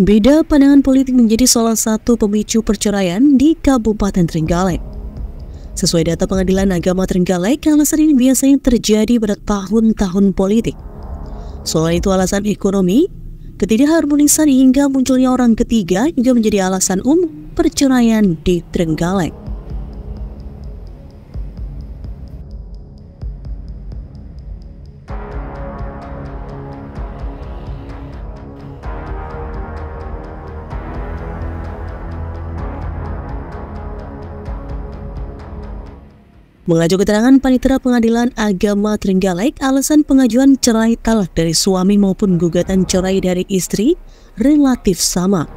Beda pandangan politik menjadi salah satu pemicu perceraian di Kabupaten Trenggalek. Sesuai data Pengadilan Agama Trenggalek, alasan ini biasanya terjadi pada tahun-tahun politik. Selain itu alasan ekonomi, ketidakharmonisan hingga munculnya orang ketiga juga menjadi alasan umum perceraian di Trenggalek. Mengacu keterangan Panitera Pengadilan Agama Trenggalek, alasan pengajuan cerai talak dari suami maupun gugatan cerai dari istri relatif sama.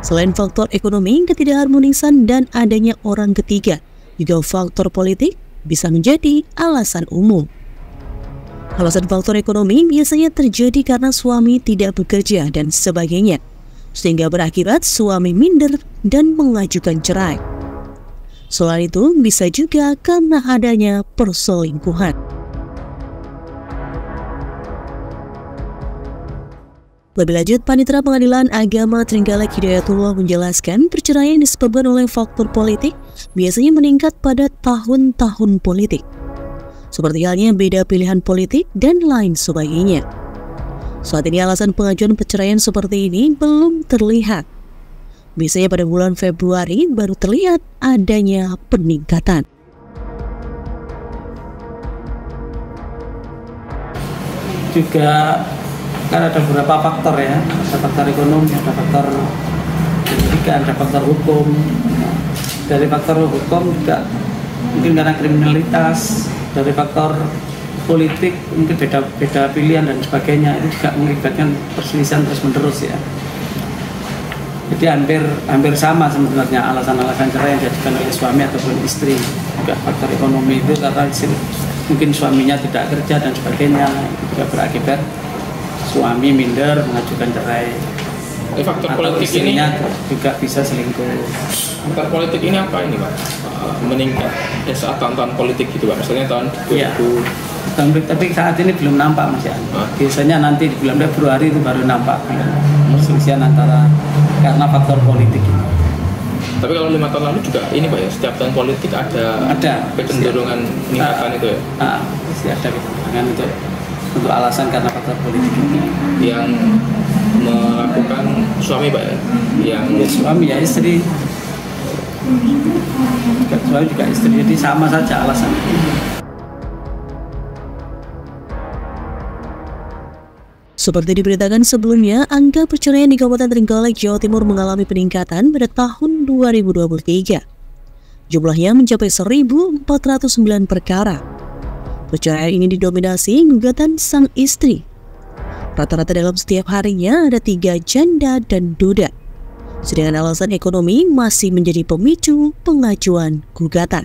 Selain faktor ekonomi, ketidakharmonisan dan adanya orang ketiga, juga faktor politik bisa menjadi alasan umum. Alasan faktor ekonomi biasanya terjadi karena suami tidak bekerja dan sebagainya, sehingga berakibat suami minder dan mengajukan cerai. Selain itu, bisa juga karena adanya perselingkuhan. Lebih lanjut, Panitera Pengadilan Agama Trenggalek Hidayatullah menjelaskan perceraian disebabkan oleh faktor politik biasanya meningkat pada tahun-tahun politik, seperti halnya beda pilihan politik dan lain sebagainya. Saat ini alasan pengajuan perceraian seperti ini belum terlihat. Biasanya pada bulan Februari baru terlihat adanya peningkatan. Juga kan ada beberapa faktor ya, ada faktor ekonomi, ada faktor pendidikan, ada faktor hukum. Dari faktor hukum juga mungkin karena kriminalitas, dari faktor politik mungkin beda pilihan dan sebagainya, itu juga mengakibatkan perselisihan terus-menerus ya. Jadi hampir sama sebenarnya alasan-alasan cerai yang diajukan oleh suami ataupun istri. Juga faktor ekonomi itu karena mungkin suaminya tidak kerja dan sebagainya, itu juga berakibat suami minder mengajukan cerai. Faktor atau politik istrinya ini juga bisa selingkuh. Faktor politik ini apa ini Pak? Meningkat saat tahun-tahun politik gitu Pak, misalnya tahun 2000. Tapi saat ini belum nampak Mas ya. Biasanya nanti di bulan Februari itu baru nampak perselisihan antara karena faktor politik. Tapi kalau 5 tahun lalu juga ini Pak ya, setiap tahun politik ada kecenderungan peningkatan itu ya? Pasti ada kecenderungan itu untuk alasan karena faktor politik ini. Yang melakukan suami Pak ya? Yang ya, suami ya istri. Suami juga istri, jadi sama saja alasan. Seperti diberitakan sebelumnya, angka perceraian di Kabupaten Trenggalek, Jawa Timur mengalami peningkatan pada tahun 2023. Jumlahnya mencapai 1.409 perkara. Perceraian ini didominasi gugatan sang istri. Rata-rata dalam setiap harinya ada 3 janda dan duda. Sedangkan alasan ekonomi masih menjadi pemicu pengajuan gugatan.